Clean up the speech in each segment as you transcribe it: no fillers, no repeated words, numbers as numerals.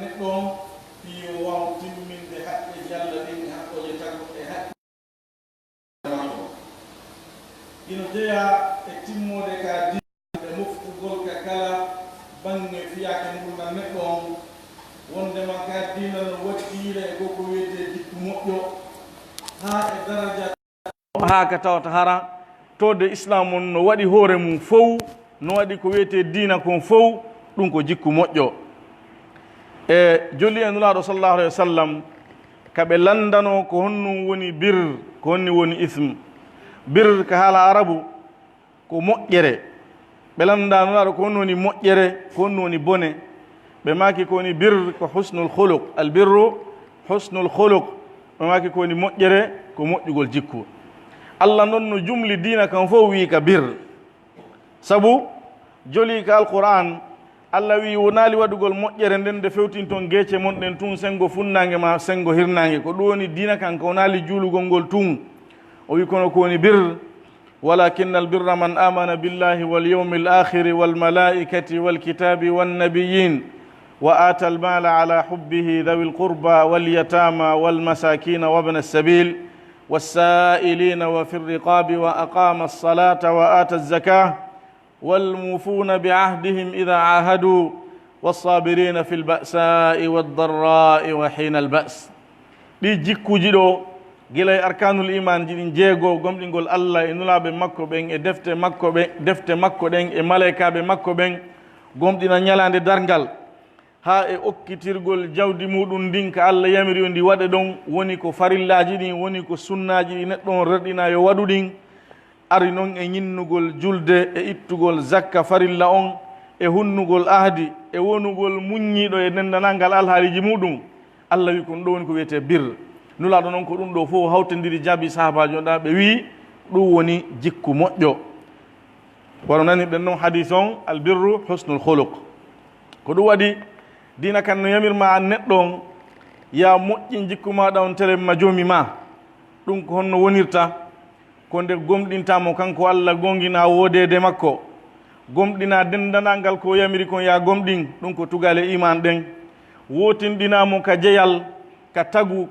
neɗɗo fi waw timminde haqqe jalla ɗin haqqoje taggoɗe haqqe makko ino jeeya e timmode ka diine moftugol ka kala bange fiyake ngurnan neɗɗo on wondema ka diina no wattiire e koko wiyete jikku moƴƴo ha e daraja ha ka tawata hara tode islam on no waɗi hoore mum fof no waɗi ko wiyete diina kon fof ɗum ko jikku moƴƴo e jolli e nulaaɗo sallallahu alayhi wa sallam kaɓe landano ko honnum woni bir ko honni woni isme bir ka haala arabu ko moƴƴere ɓe landa nulaaɗo ko honni woni moƴƴere ko honni woni bone ɓe maki ko woni bir ko husnul khuluq al birru husnul khuluq ɓe maki ko woni moƴƴere ko moƴƴugol jikku allah noon no jumli diina kan fof wi ka bir sabu joli ka alquran allah wi wonaali waɗugol moƴƴere nden nde fewtinton geece monɗen tun sengo funnange ma sengo hirnange ko ɗum woni diina kan ko wonaali juulugol ngol tun o wi kono ko woni bir walakinna albirra man amana billahi walyawmi alakhiri walmalaikati walkitabi wannabiyin wa ata almala ala hubbihi dhawi alqurba walyatama walmasakina wabna alsabil والسائلين وفي الرقاب وأقام الصلاة وآتى الزكاة والموفون بعهدهم إذا عاهدوا والصابرين في البأساء والضراء وحين البأس دي جيكو جيدو gila arkanul iman jidin jeego gomɗingol allah e nulaaɓe makko ɓen e defte makko ɗen e malaikaɓe makko ɓen gomɗina ñalande darngal ha e okkitirgol jawdi muɗum ndin ka allah yamiri o ndi waɗe ɗon woni ko farillaji ɗin woni ko sunnaji ɗi neɗɗo on reɗɗina yo waɗu ɗin ari noon e ñinnugol julde e ittugol zakka farilla on e hunnugol ahdi e wonugol muññiɗo e nendanalngal alhaaliji muɗum allah wi kon ɗo woni ko wiyete bir nulaaɗo noon ko ɗum ɗo fof hawtodiri jaabi sahabajo ɗa ɓe wi ɗum woni jikku moƴƴo waro nani ɗen noon hadis on albirru husnul khuluq ko ɗum waɗi dina kan no yamirma an neɗɗo on ya moƴƴin jikku maɗa on tele ma joomi ma ɗum ko honno wonirta ko nde gomɗintamo kanko allah gongina wodede makko gomɗina dendanal ngal ko yamiri kon ya gomɗin ɗum ko tugale iman ɗen wotinɗinamo ka jeyal ka tagu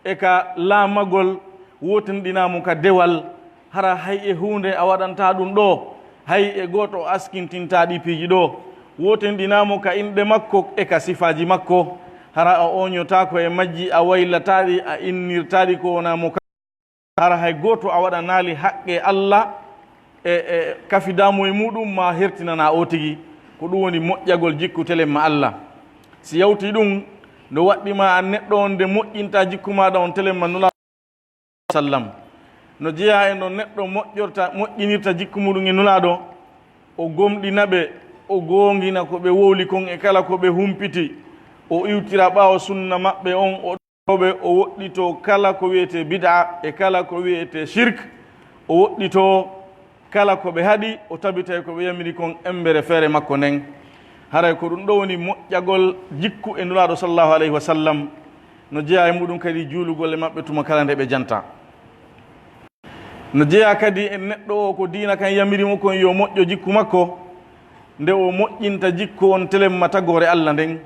e ka laamagol wotinɗinamo ka dewal hara hay e hunde a waɗanta ɗum ɗo hay e goto askintinta ɗi piiji ɗo wotinɗinamo ka inɗe makko e ka sifaji makko hara a oñotako e majji a waylataɗi a innirtaɗi ko wonamo hara hay goto a waɗa naali haqqe allah e kafidamo e muɗum ma hertinana o tigi ko ɗum woni moƴƴagol jikku telen ma allah si yawti ɗum no waɗɗima a neɗɗo on nde moƴƴinta jikku maɗa on telen ma nula sallam no jeeya e no neɗɗo moƴƴinirta jikku muɗum e nulaɗo o gomɗinaɓe o gongina ko ɓe wowli kon e kala ko ɓe humpiti o iwtira ɓawo sunna maɓɓe on o ɗoɓe o woɗɗito kala ko wiyete bid'a e kala ko wiyete shirk o woɗɗito kala ko ɓe haɗi o tabitay ko ɓe yamiri kon embere feere makko nden haray ko ɗum ɗo woni moƴƴagol jikku e nulaaɗo sallllahu alayhi wa sallam no jeeya e muɗum kadi juulugol e maɓɓe tuma kala nde ɓe janta no jeeya kadi e neɗɗo o ko diina kan yamirimo kon yo moƴƴo jikku makko nde o moƴƴinta jikku on telemma tagore allah nden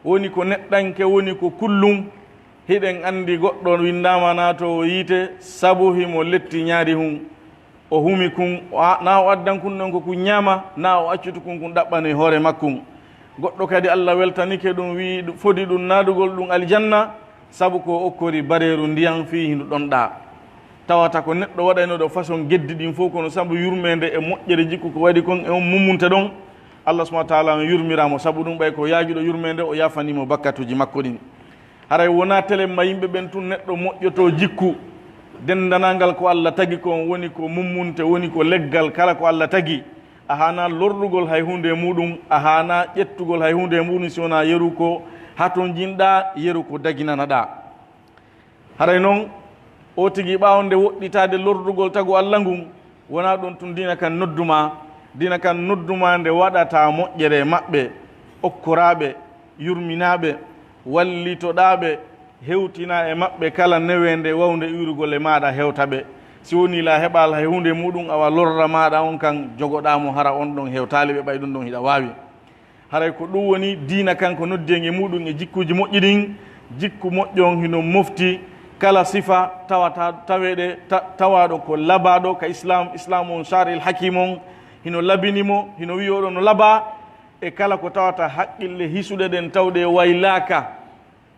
woni ko neɗɗanke woni ko kullum hiɗen andi goɗɗo windama nato yiite sabu himo letti ñaari hum o humi kun na o addan kun ɗon ko kun ñaama na o accutu kun kun ɗaɓɓani hoore makkun goɗɗo kadi allah weltanike ɗum wi fodi ɗum naadugol ɗum aljanna sabu ko okkori bareeru ndiyan fi hindu ɗon ɗa tawata ko neɗɗo waɗayno ɗo façon geddi ɗin fof kono sabu yurmede e moƴƴere jikku ko waɗi kon e on mummunte ɗon allah subahana taala on yurmiramo sabu ɗum ɓay ko yaajuɗo yurmede o yafanimo bakkatuji makko ɗin haray wona telemma yimɓe ɓen tun neɗɗo moƴƴoto jikku dendanalngal ko allah tagi kon woni ko mummunte woni ko leggal kala ko allah tagi a hana lorrugol hay hunde muɗum a hana ƴettugol hay hunde muɗum si wona yeru ko haton jinɗa yeru ko daginana ɗa haray noon o tigi ɓawnde woɗɗitade lorrugol tagu allah ngun wona ɗon tun dina kan nodduma nde waɗata moƴƴere maɓɓe okkoraɓe yurminaɓe wallitoɗaɓe hewtina e maɓɓe kala newende wawde iwrugol e maɗa hewtaɓe si woni la heɓal hay hunde muɗum awa lorra maɗa on kan jogoɗamo hara on ɗon hewtali ɓe ɓay ɗum ɗon hiɗa wawi haray ko ɗum woni diina kanko noddege muɗum e jikkuji moƴƴi ɗin. Jikku moƴƴon hino mofti kala sifa taweɗe tawaɗo ko labaɗo ka islam on sharil hakim on hino labinimo hino wi oɗo no laba e kala ko tawata haqqille hisuɗe ɗen tawɗe waylaka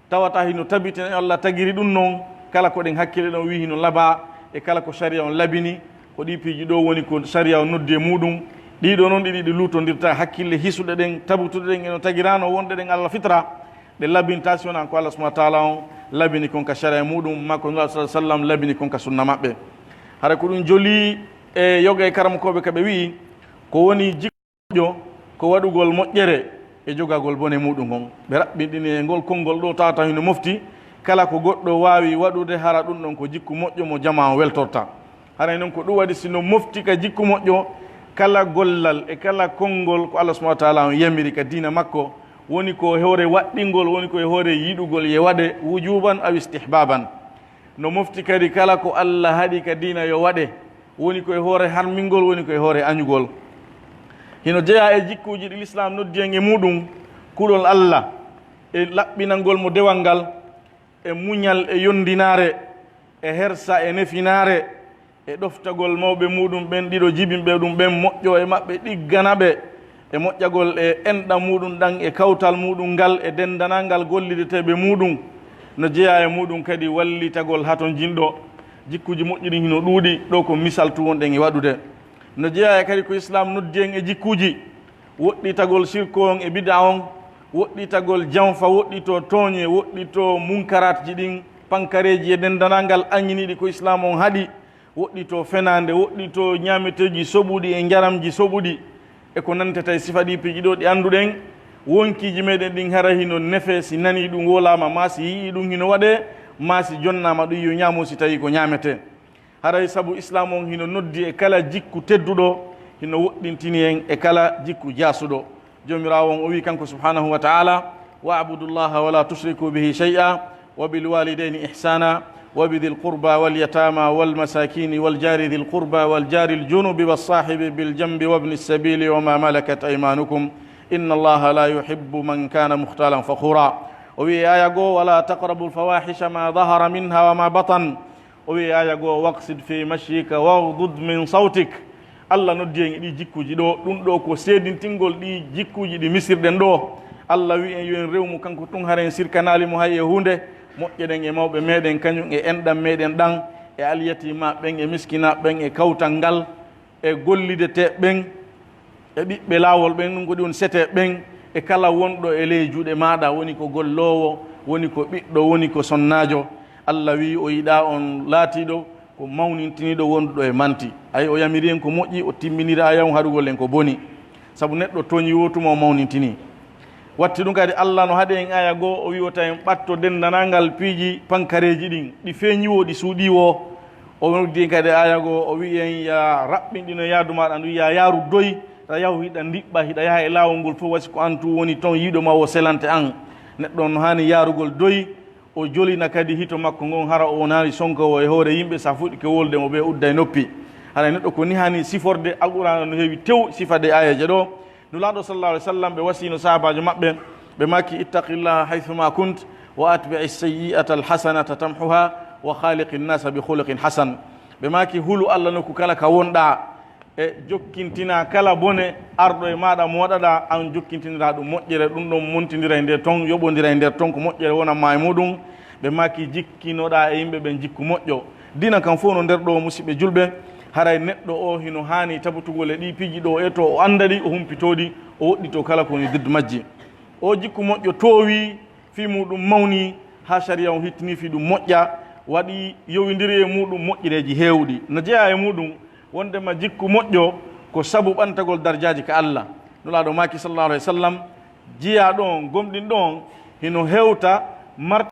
tawata hino tabitine Allah tagiri ɗum noon kala ko ɗen hakkille ɗon wi hino laba e kala ko sharia on labini ko ɗi piiji ɗo woni ko sharia o noddi e muɗum. ɗiɗo noon ɗiɗi ɗi lutodirta hakkille hisuɗe ɗen tabutuɗe ɗen eno tagirano wonɗe ɗen Allah fitra ɗe labinta si wona ko Allah subahana taala on labini kon ka sharia muɗum makko nula sa sallam labini kon ka sunna maɓɓe. hara ko ɗum joli e yoga e karamokoɓe kaɓe wi ko woni jikkojo ko waɗugol moƴƴere e jogagol bone muɗum on. ɓe raɓɓiɗini e ngol konngol ɗo tawata hino mofti kala ko goɗɗo wawi waɗude hara ɗum ɗon ko jikku moƴƴo mo jama o weltorta. haray noon ko ɗum waɗi sino mofti ka jikku moƴƴo kala gollal e kala konngol ko Allah subahana taala on yamiri ka diina makko woni ko hewre waɗɗingol woni ko e hoore yiɗugol ye waɗe wujuban aw istihbaban. no mofti kadi kala ko Allah haɗi ka diina yo waɗe woni ko e hoore harmingol woni ko e hoore añugol. hino jeeya e jikkuji ɗi l'islam noddiyenge muɗum kuɗol Allah e laɓɓinalngol mo dewal ngal e muñal e yondinare e hersa e nefinare e ɗoftagol mawɓe muɗum ɓen ɗiɗo jibinɓe ɗum ɓen moƴƴo e maɓɓe ɗigganaɓe e moƴƴagol e enɗam muɗum ɗan e kawtal muɗum ngal e dendanal ngal gollideteɓe muɗum. no jeeya e muɗum kadi wallitagol haton jinɗo jikkuji moƴƴiɗi hino ɗuuɗi ɗo ko misal tu wonɗen e waɗude. no jeeya e kadi ko islam noddi en e jikkuji woɗɗitagol sirko on e bida on woɗɗitagol janfa woɗɗito tooñe woɗɗito munkaratji ɗin pankareji e dendanal ngal añiniɗi ko islam on haɗi woɗɗito fenande woɗɗito ñameteji soɓuɗi e jaramji soɓuɗi e ko nanteta e sifa ɗi piiji ɗo ɗi annduɗen wonkiji meɗen ɗin hara hino nefe si nani ɗum wolama ma si yii ɗum hino waɗe ma si jonnama ɗum yo ñaamo si tawi ko ñamete. haray saabu islam on hino noddi e kala jikku tedduɗo hino woɗɗintini en e kala jikku jasuɗo. jomirawo on o wi kanko subhanahu wa taala wa'budullaha wala tushriku bihi shay'a wa bilwalidaini ihsana وبذي القربى واليتامى والمساكين والجار ذي القربى والجار الجنب والصاحب بالجنب وابن السبيل وما ملكت أيمانكم إن الله لا يحب من كان مختالا فخورا. وفي آية ولا تقربوا الفواحش ما ظهر منها وما بطن. وفي آية واقصد في مشيك واغضض من صوتك. الله نودي دي جيكوجي دو دون دو كو سيدintingol دي جيكوجي دي misirden do Allah wi en yo en rewmu kanko tun haren sirkanali mo hay e hunde moƴƴeɗen e mawɓe meɗen kañum e enɗam meɗen ɗan e alyatima ɓen e miskina ɓen e kawtal ngal e gollidete ɓen e ɓiɓɓe laawol ɓen ɗum ko ɗi on sete ɓen e kala wonɗo e ley juuɗe maɗa woni ko gollowo woni ko ɓiɗɗo woni ko sonnajo. Allah wi o yiɗa on laatiɗo ko mawnintiniɗo wonduɗo e manti. ay o yamiri en ko moƴƴi o timminira ayaw haɗugol en ko boni saabu neɗɗo toñi wotuma o mawnintini. watti ɗum kadi Allah no haɗe en aya goo o wiwata en ɓatto dendanalngal piiji pankareji ɗin ɗi feeñiwo ɗi suuɗiwo o noddi kadi aya goo o wi en ya raɓɓinɗino yaadu maɗa ndu ya yaaru doyi ta yahu hiɗa ndiɓɓa hiɗa yaha e laawol ngol fof wasi ko an tu woni toon yiiɗo ma o selante an neɗɗo no hani yaarugol doyi o jolina kadi hito makko ngon hara o wonani sonkowo e hoore yimɓe sa fuɗɗi ke wolde mo ɓe udda e noppi. haɗa neɗɗo ko ni hani siforde alqur'ana no heewi tew sifade ayaje ɗo. nulaaɗo sallallahu alaihi wasallam ɓe wasino sahabajo maɓɓe ɓe makki ittaqillaha haythuma kunt wa atbi'i sayyi'ata alhasanata tamhuha wa khaliqi nnasa bi khuluqin hasan. ɓe makki hulu Allah nokku kala ka wonɗa e jokkintina kala bone arɗo e maɗa mo waɗaɗa an jokkintinira ɗum moƴƴere ɗum ɗon montidira e nder ton yoɓodira e nder ton ko moƴƴere wonanma e muɗum. ɓe makki jikkinoɗa e yimɓe ɓen jikku moƴƴo. dina kam fof no nder ɗo musidɓe julɓe haray neɗɗo o hino hani tabutugol e ɗi piiji ɗo e to o andari o humpitoɗi o woɗɗito kala koni diddu majji. o jikku moƴƴo towi fi muɗum mawni ha sharia o hittini fi ɗum moƴƴa waɗi yowidiri e muɗum moƴƴireji heewɗi. no jeeya e muɗum wondema jikku moƴƴo ko sabu ɓantagol darjaji ka Allah. nulaɗo maki sallallahu alayhi wa sallam jiya ɗon gomɗin ɗon hino hewta marta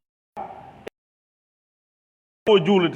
o juulde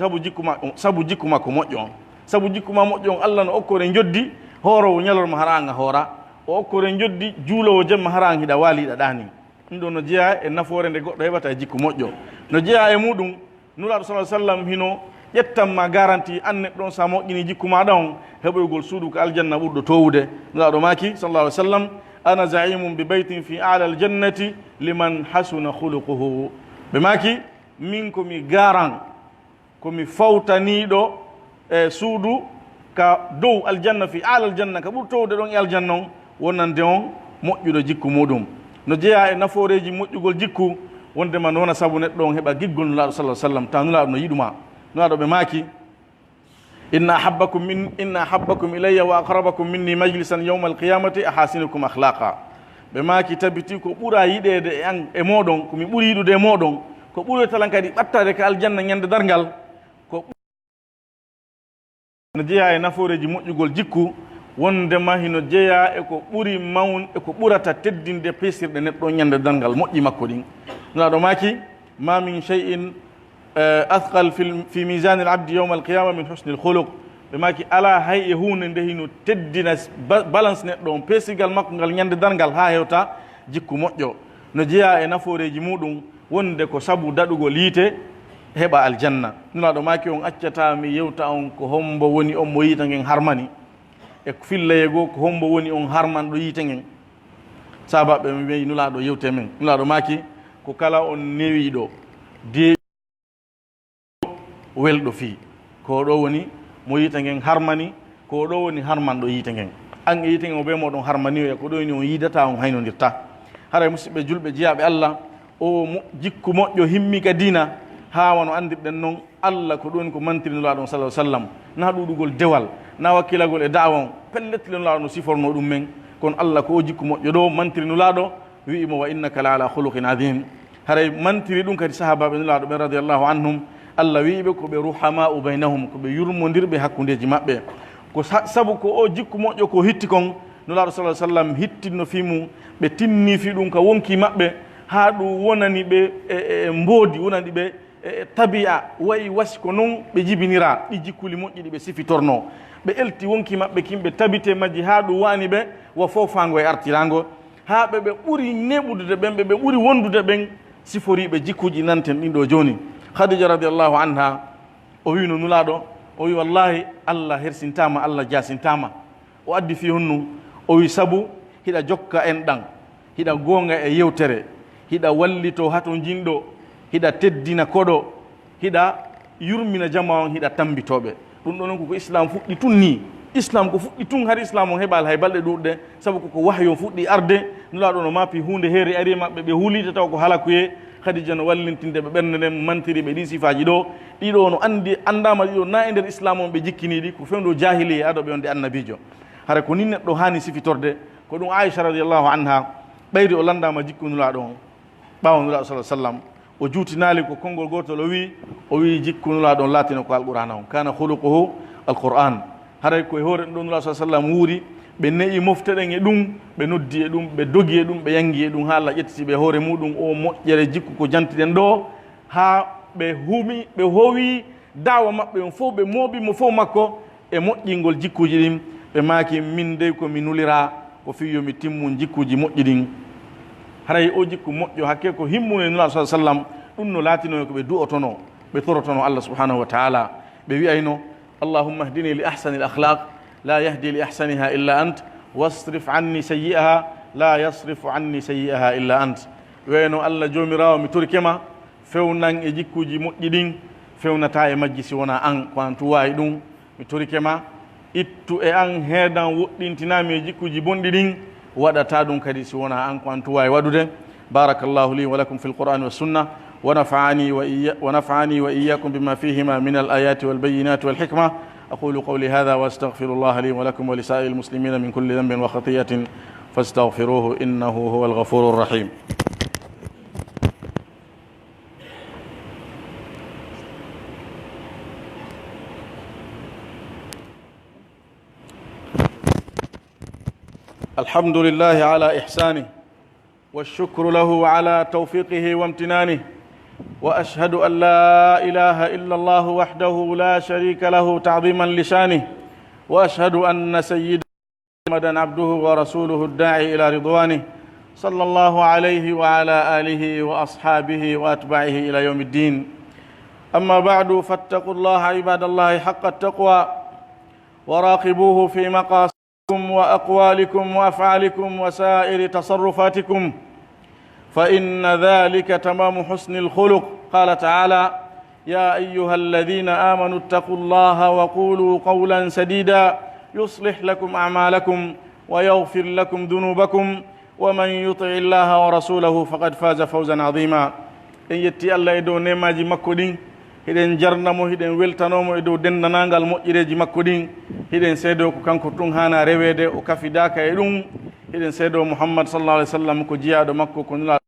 sabu jikku makko moƴƴo on. sabu jikkuma moƴƴo on Allah no okkore joddi hoorowo ñalorma haranga hoora o okkore joddi juulowo jemma haranga hiɗa waali hiɗa ɗani. ɗum ɗo no jeeya e nafoore nde goɗɗo heɓata e jikku moƴƴo. no jeeya e muɗum nulaɗo sallah sallam hino ƴettanma garanti an neɗɗon sa moƴƴini jikku maɗa on heɓoygol suudu ko aljanna ɓurɗo towude. nulaɗo maki sallallahu alih w sallam ana zaimun bi baytin fi ala aljannati liman hasuna khuluquhu ɓe maki min komi garan komi fawtaniɗo e suudu ka dow aljanna fi ala aljanna ka ɓuri towde ɗon e aljanna on wonande on moƴƴuɗo jikku muɗum no jeeya e nafooreji moƴƴugol jikku wondema no wona sabu neɗɗo on heɓa giggol nulaaɗo sallah sallam taw nulaaɗo no yiɗuma nulaaɗo ɓe maaki inna ahabbakum ilayya wa aqrabakum minni majlisan yawma alqiyamati ahasinukum akhlaqa ɓe maaki tabiti ko ɓura yiɗede e an e moɗon komi ɓuri yiɗude e moɗon ko ɓuri talan kadi ɓattade ka aljanna ñande dargal ko no jeeya e nafooreji moƴƴugol jikku wondema hino jeeya eko ɓuri mawn eko ɓurata teddinde pesirɗe neɗɗo ñande dargal moƴƴi makko ɗin nulaaɗo maaki ma min cheyin athqal fi misani l abdi yawma alqiyama min husni l khuluq ɓe maki ala hay e hunde nde hino teddina balance neɗɗo on peesigal makko ngal ñande dargal ha hewta jikku moƴƴo no jeeya e nafooreji muɗum wonde ko sabu daɗugol yiite heɓa aljanna nulaɗo maki on accata mi yewta on ko hombo woni on mo yiita ngen harmani e fillaye goo ko hombo woni on harman ɗo yiite ngen sabaɓe mi wi nulaɗo yewte men nulaɗo maki ko kala on newiɗo de welɗo fii ko ɗo woni mo yiita ngen harmani ko ɗo woni harman ɗo yiite ngen an e yiite ngen o ɓe moɗon harmani o e ko ɗo woni on yiidata on haynodirta haray musidɓe julɓe jeeyaɓe allah o jikku moƴƴo himmika dina ha wano andirɗen noon allah ko ɗoni ko mantirinulaɗon sallah sallam na ɗuɗugol dewal na wakkilagol e dawa on pellettilenulaɗo no siforno ɗum men kono allah ko o jikku moƴƴo ɗo mantirinulaɗo wi'imo wa innaka la ala khuluqin adim haray mantiri ɗum kadi sahabaɓe nulaɗo ɓe radiallahu anhum allah wiɓe koɓe ruhamau baynahum koɓe yurmodirɓe hakkudeji maɓɓe ko saabu ko o jikku moƴƴo ko hitti kon nulaɗo sa sallam hittinno fimu ɓe tinni fi ɗum ka wonki maɓɓe ha ɗum wonani ɓe e mboodi wonani ɓe tabi'a wayi wasi ko noon ɓe jibinira ɗi jikkuli moƴƴi ɗi ɓe sifitorno ɓe elti wonki maɓɓe kimɓe tabite majji ha ɗum wani ɓe wo fofango e artirango ha ɓe ɓuri neɓudude ɓen ɓe ɓuri wondude ɓen siforiɓe jikkuji nanten ɗin ɗo joni khadija radiallahu anha o wi no nulaɗo o wi wallahi allah hersintama allah jasintama o addi fi honnu o wi saabu hiɗa jokka en ɗan hiɗa gonga e yewtere hiɗa wallito hato jinɗo hiɗa teddina koɗo hiɗa yurmina jama on hiɗa tambitoɓe ɗum ɗo noon koko islam fuɗɗi tun ni islam ko fuɗɗi tun har islam o heɓal hay balɗe ɗuɗɗe saabu koko wahyo fuɗɗi arde nulaɗo no maapi hunde heeri ari maɓɓe ɓe huulita taw ko halakuye khadija no wallintinde ɓe ɓernde nden mantiri ɓe ɗi sifaji ɗo ɗiɗo no andama ɗiɗo na e nder islam on ɓe jikkiniɗi ko fewdo jahili aɗo ɓe onde annabijo hara ko ni neɗɗo hani sifitorde ko ɗum aicha radiallahu anha ɓeydi o landama jikku nulaɗo on ɓawa nulaɗo sa sallam o juutinali ko konngol gotol o wi jikku nulaɗo on laatino ko alqur'ana on kana khuluquhu alqur'an haray koye hoore ɗo nulaɗo sa sallam wuuri ɓe ne'i mofteɗen e ɗum ɓe noddi e ɗum ɓe dogi e ɗum ɓe yangi e ɗum ha allah ƴettiti ɓe hoore muɗum o moƴƴere jikku ko jantiɗen ɗo ha ɓe howi dawa maɓɓe on fof ɓe mooɓimo fof makko e moƴƴingol jikkuji ɗin ɓe maaki min dey komi nulira ko fi yomi timmun jikkuji moƴƴi ɗin haray o jikku moƴƴo hakke ko himmune nulaɗo sa sallam ɗum no laatino ko ɓe du'otono ɓe torotono allah subhanahu wa taala ɓe wiyayno allahumma hdini li ahsani l akhlaq la yahdi li ahsaniha illa ant wasrif anni sayyi'aha la yasrifu anni sayyi'aha illa ant weyno allah jomirawo mi torkema fewnan e jikkuji moƴƴi ɗin fewnata e majji si wona an ko an tu wawi ɗum mi torkema ittu e an heedan woɗɗintinami e jikkuji bonɗi ɗin waɗata ɗum kadi si wona an ko an tu wawi waɗude barakallahu li wa lakum fi lqur'ani wa sunna ونفعني وإياكم بما فيهما من الآيات والبينات والحكمة أقول قولي هذا وأستغفر الله لي ولكم ولسائر المسلمين من كل ذنب وخطيئة فاستغفروه إنه هو الغفور الرحيم الحمد لله على إحسانه والشكر له على توفيقه وامتنانه وأشهد أن لا إله إلا الله وحده لا شريك له تعظيما لشانه وأشهد أن سيدنا محمدا عبده ورسوله الداعي إلى رضوانه صلى الله عليه وعلى آله وأصحابه وأتباعه إلى يوم الدين أما بعد فاتقوا الله عباد الله حق التقوى وراقبوه في مقاصد وأقوالكم وأفعالكم وسائر تصرفاتكم، فإن ذلك تمام حسن الخلق. قال تعالى: يا أيها الذين آمنوا اتقوا الله وقولوا قولا سديدا يصلح لكم أعمالكم ويغفر لكم ذنوبكم ومن يطع الله ورسوله فقد فاز فوزا عظيما. إن يتي الله إدو نماجي مكودين hiɗen jarnamo hiɗen weltanomo e dow dendanangal moƴƴireji makko ɗin, hiɗen seedo ko kanko tun hana rewede o kafidaka e ɗum. hiɗen seedo Muhammad sallallahu alaihi wasallam ko jiyaɗo makko, ko nula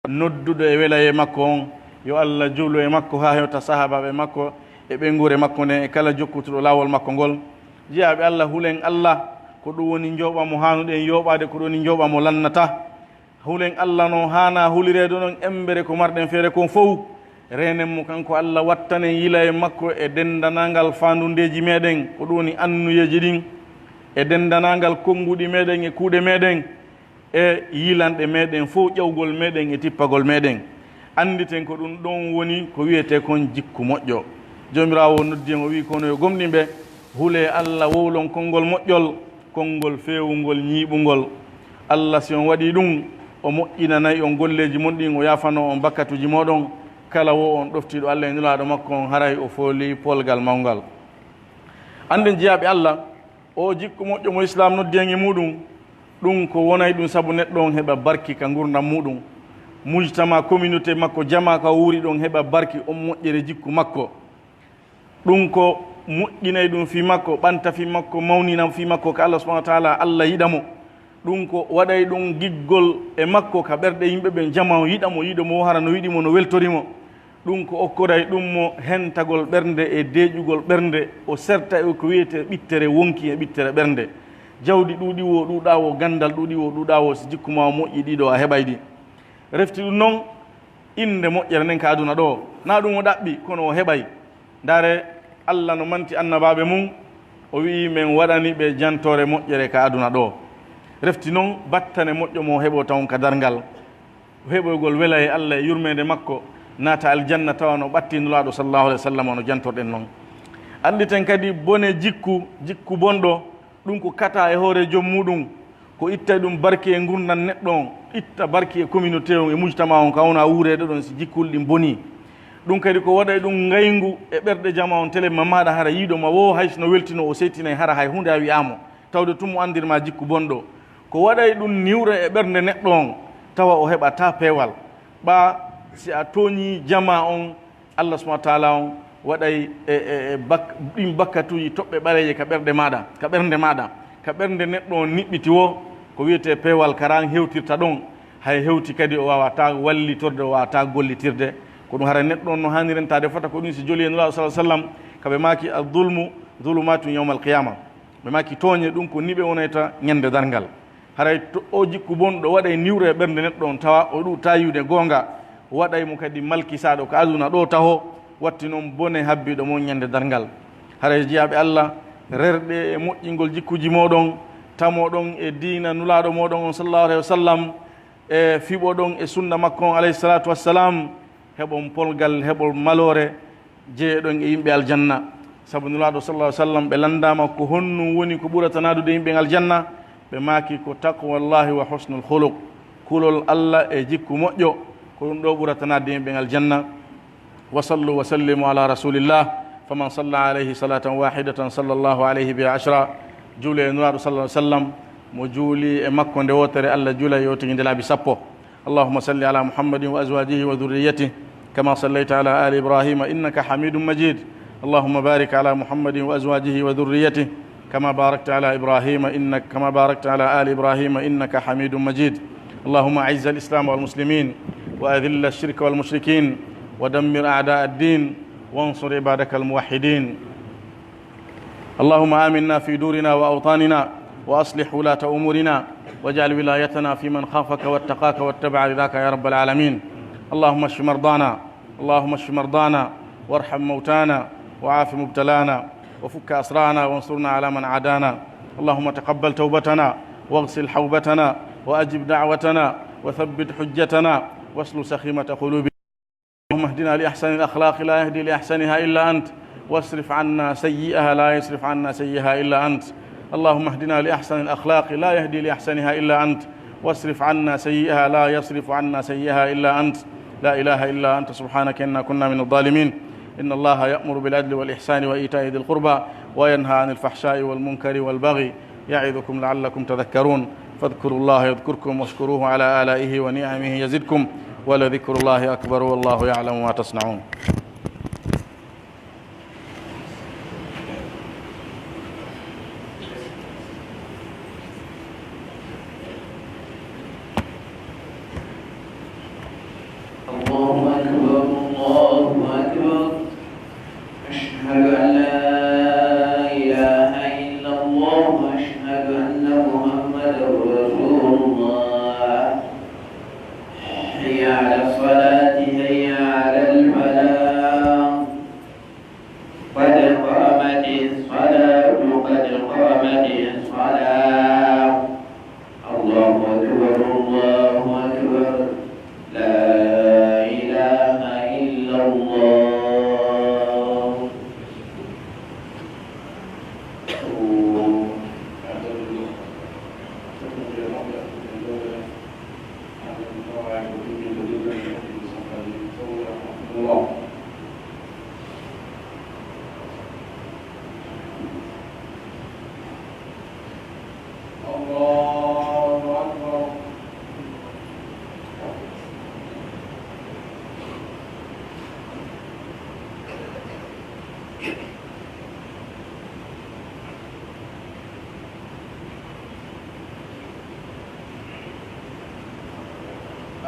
nodduɗo e welaye makko on. yo Allah juulo e makko ha hewta sahabaɓe makko e ɓengure makko nden e kala jokkutuɗo lawol makko ngol. jiyaɓe Allah, hulen Allah ko ɗum woni joɓamo hanuɗen yoɓade, ko ɗum woni joɓamo lannata. hulen Allah no hana huliredo noon embere ko marɗen feere kon fof. renen mo kanko Allah wattanen yila e makko e dendanangal fandundeji meɗen, ko ɗum woni annuyeji ɗin, e dendanangal konguɗi meɗen e kuuɗe meɗen, e yilanɗe meɗen fof, ƴewgol meɗen e tippagol meɗen. anditen ko ɗum ɗon woni ko wiyete kon jikku moƴƴo. jomirawo noddi en o wi kono yo gomɗinɓe huule Allah wowlon konngol moƴƴol, konngol fewugol ñiiɓugol. Allah si on waɗi ɗum o moƴƴinanayi on golleji mon ɗin, o yafano on bakkatuji moɗon. kala wo on ɗoftiɗo Allah e nulaɗo makko on haray o fooli polgal mawgal. anden jiyaɓe Allah, o jikku moƴƴo mo islam noddi en e muɗum, ɗum ko wonay ɗum saabu neɗɗo on heɓa barki ka gurdam muɗum, mujtama communauté makko, jama ka wuuri ɗon heɓa barki on moƴƴere jikku makko. ɗum ko moƴƴinay ɗum fi makko, ɓanta fi makko, mawnina fi makko ko Allah subahanahu wa taala Allah yiɗamo. ɗum ko waɗay ɗum giggol e makko ka ɓerɗe yimɓe ɓen jama o yiɗamo, yiɗomo o hara no yiɗimo, no weltorimo. ɗum ko okkoray ɗum mo hentagol ɓernde e deeƴugol ɓernde, o serta e ko wiyete ɓittere wonki e ɓittere ɓernde. jawdi ɗuuɗi wo ɗuuɗa wo, gandal ɗuuɗi wo ɗuuɗa wo, so jikkuma o moƴƴi ɗiɗo a heɓay ɗi. refti ɗum noon inde moƴƴere nden ka aduna ɗo, na ɗum o ɗaɓɓi kono o heɓay. ndare Allah no manti annabaɓe mum, o wi men waɗani ɓe jantore moƴƴere ka aduna ɗo. refti noon battane moƴƴo mo heɓo taw ka darngal, heɓoygol wela e Allah e yurmede makko, naata aljanna tawa no ɓattinulaɗo sallallahu alaihi wa sallam no jantorɗen noon. anditen kadi bone jikku bonɗo, ɗum ko kata e hoore joom muɗum, ko itta ɗum barki e gurdan neɗɗo on, itta barki e communauté on e mujtama on ka wona wuurede ɗon si jikkul ɗin boni. ɗum kadi ko waɗay ɗum ngaygu e ɓerɗe jama on téléma maɗa hara yiiɗoma wo haysono weltino o settinay hara hay hunde a wiyamo tawde tummo andirma jikku bonɗo. ko waɗay ɗum niwra e ɓernde neɗɗo on tawa o heɓata peewal. ɓa si a tooñi jama on, Allah subahana wa taala on waɗay ɗin bakkatuji toɓɓe ɓareje ka ɓernde maɗa, ka ɓernde neɗɗo on niɓɓiti wo, ko wiyete peewal karan hewtirta ɗon, hay hewti kadi o wawata wallitorde, o wawata gollitirde. ko ɗum hara neɗɗo on no hanirentade fota ko ɗum si joli e nulaɗo sa sallam kaɓe maki adulmu zulumatum yawma alqiyama, ɓe maki tooñe ɗum ko niɓe wonayta ñande darngal. haray o jikku bonɗo waɗay niwre e ɓernde neɗɗo on tawa o ɗu tayude gonga, waɗay mo kadi malkisaɗo ko aduna ɗo taho, watti noon bone habbiɗo mon ñande darngal. haray jiyaɓe Allah, rerɗe e moƴƴingol jikkuji moɗon, tamoɗon e diina nulaɗo moɗon on sallallahu alayhi wa sallam, e fiɓoɗon e sunna makko on alayhi salatu wassalam, heɓon polgal, heɓon malore jeeɗon e yimɓe aljanna. saabu nulaɗo sallallahu alayhi wa sallam ɓe landama ko honnu woni ko ɓurata nadude yimɓe aljanna, ɓe maaki ko taqwallahi wa husnul khuluq, kulol Allah e jikku moƴƴo, ko ɗum ɗo ɓurata nadde yimɓe aljanna. wa sallu wa sallimu ala rasulillah, faman salla alayhi salatan wahidatan sallallahu alayhi bi ashra. juule e nuraɗo sallah sallam mo juuli e makko nde wotere Allah juula e yewtigi nde laabi sappo. allahumma salli ala muhammadin wa azwajihi wa dhurriyyatihi kama sallayta ala ali ibrahima innaka hamidum majid. allahumma barik ala muhammadin wa azwajihi wa dhurriyyatihi كما باركت على إبراهيم آل إبراهيم إنك حميد مجيد. اللهم أعز الإسلام والمسلمين وأذل الشرك والمشركين ودمر أعداء الدين وانصر عبادك الموحدين. اللهم آمنا في دورنا وأوطاننا وأصلح ولاة أمورنا واجعل ولايتنا في من خافك واتقاك واتبع رضاك يا رب العالمين. اللهم اشف مرضانا وارحم موتانا وعاف مبتلانا وفك أسرانا وانصرنا على من عادانا. اللهم تقبل توبتنا واغسل حوبتنا وأجب دعوتنا وثبت حجتنا واسلل سخيمة قلوبنا. اللهم اهدنا لأحسن الأخلاق لا يهدي لأحسنها إلا أنت، واصرف عنا سيئها لا يصرف عنا سيئها إلا أنت. اللهم اهدنا لأحسن الأخلاق لا يهدي لأحسنها إلا أنت، واصرف عنا سيئها لا يصرف عنا سيئها إلا أنت. لا إله إلا أنت سبحانك إنا كنا من الظالمين. إن الله يأمر بالعدل والإحسان وإيتاء ذي القربى وينهى عن الفحشاء والمنكر والبغي يعظكم لعلكم تذكرون. فاذكروا الله يذكركم واشكروه على آلائه ونعمه يزدكم ولذكر الله أكبر والله يعلم ما تصنعون.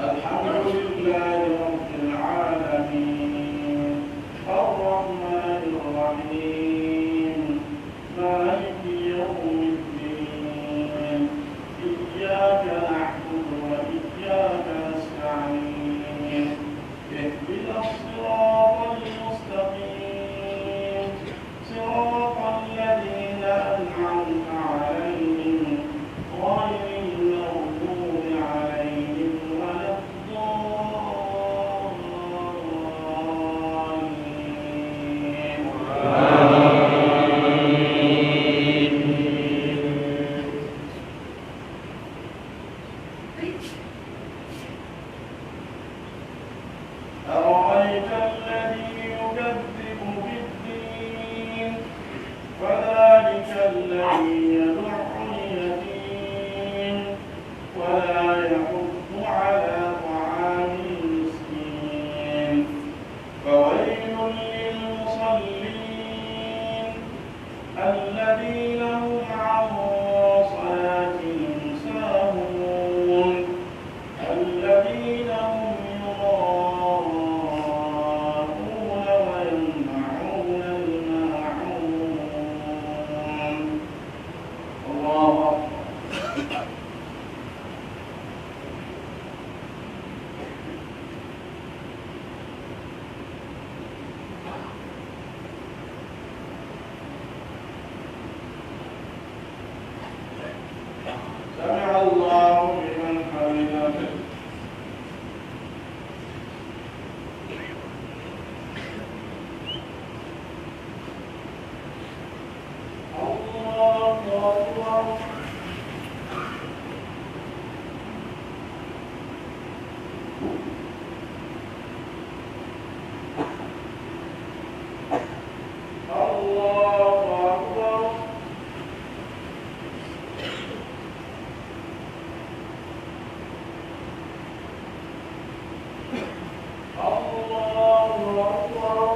الحمد لله رب العالمين الرحمن الرحيم مالك يوم الدين إياك نعبد وإياك نستعين اهدنا الصراط المستقيم صراط الذين أنعمت عليهم غير المغضوب عليهم ولا أرأيت الذي يكذب بالدين فذلك الذي يدع اليتيم ولا يحض على طعام المسكين فويل للمصلين الذين هم عن صلاتهم ساهون الذين هم يراءون ويمنعون الماعون. الله أكبر. سمع الله لمن حمده. الله أكبر. الله أكبر. الله أكبر.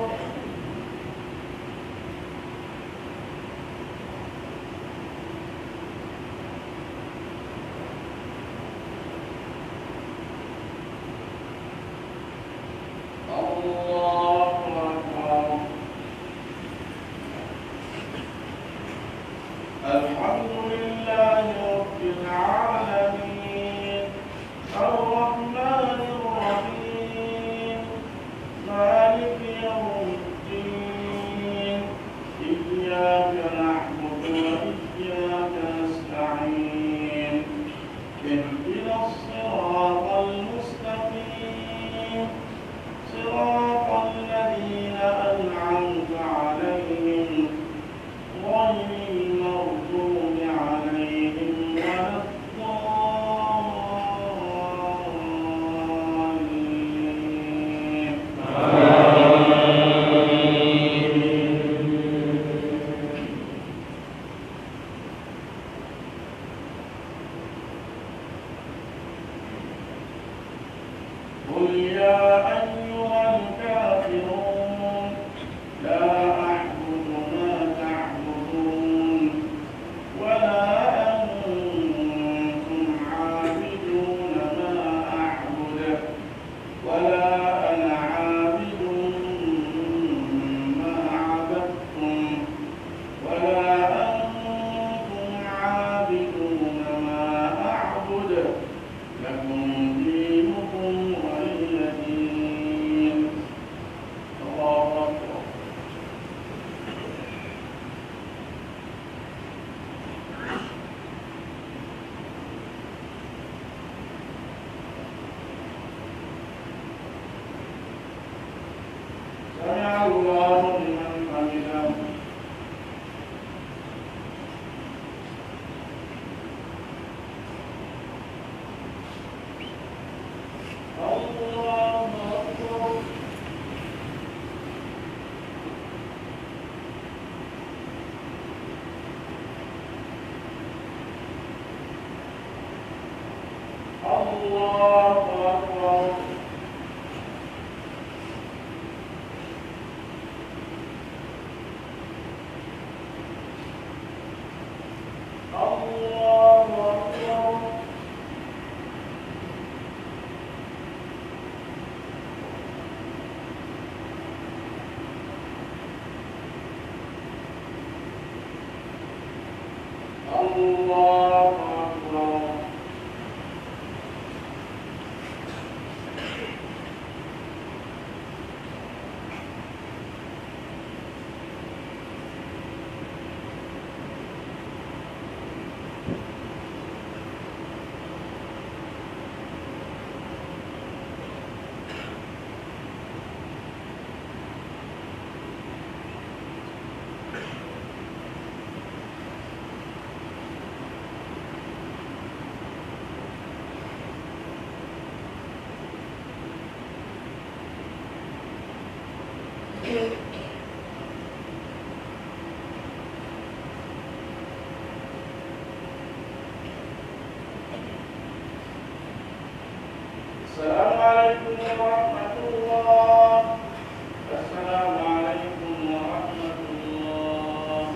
قل يا أيها الكافرون لا أعبد ما تعبدون ولا أنتم عابدون ما أعبد ولا أنا عابد ما عبدتم ولا أنتم عابدون ما أعبد لكم دينكم ولي دين. الله أكبر. سمع الله لمن حمده. الله أكبر. الله أكبر. الله أكبر. الله أكبر. السلام عليكم ورحمة الله. السلام عليكم ورحمة الله.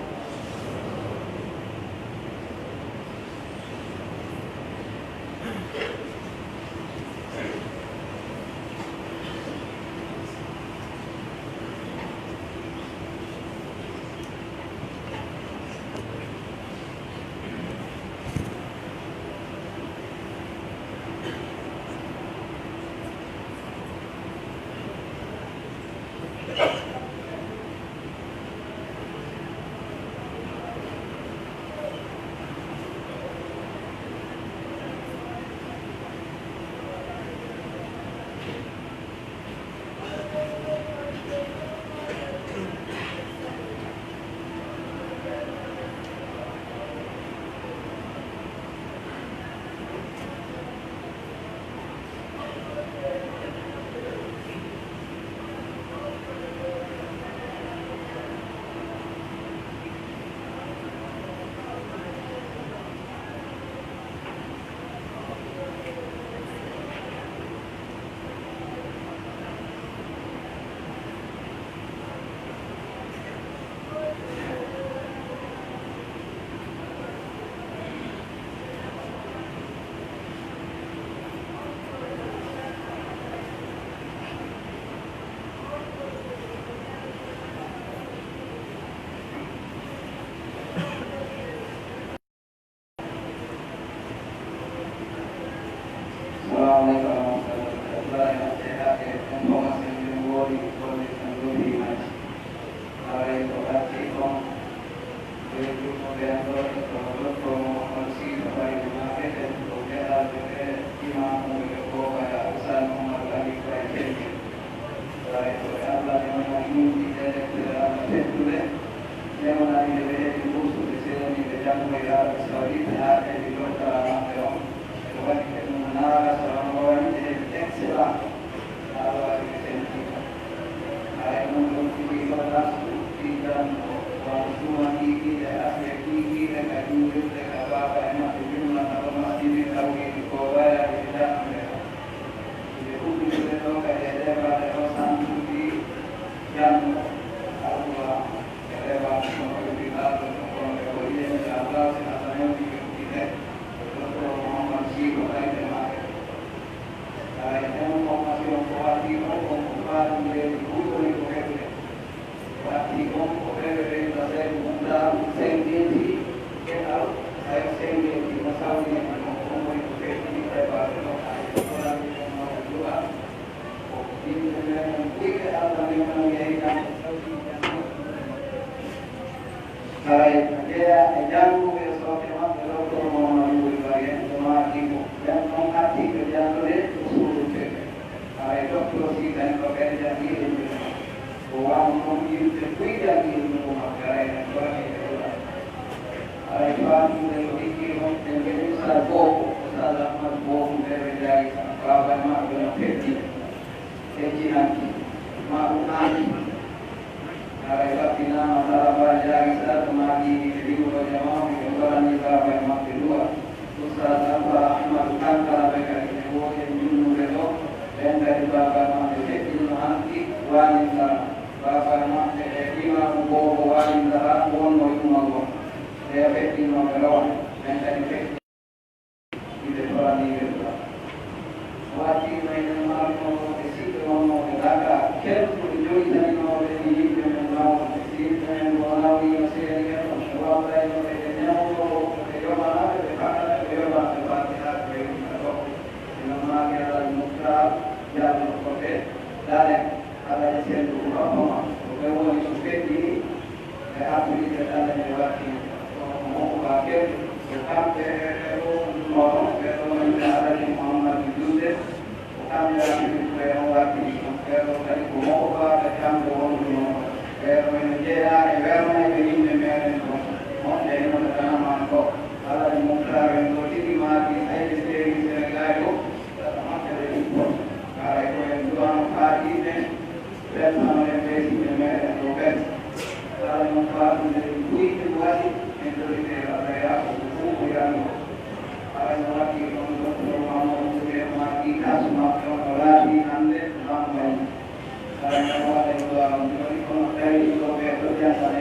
Gracias.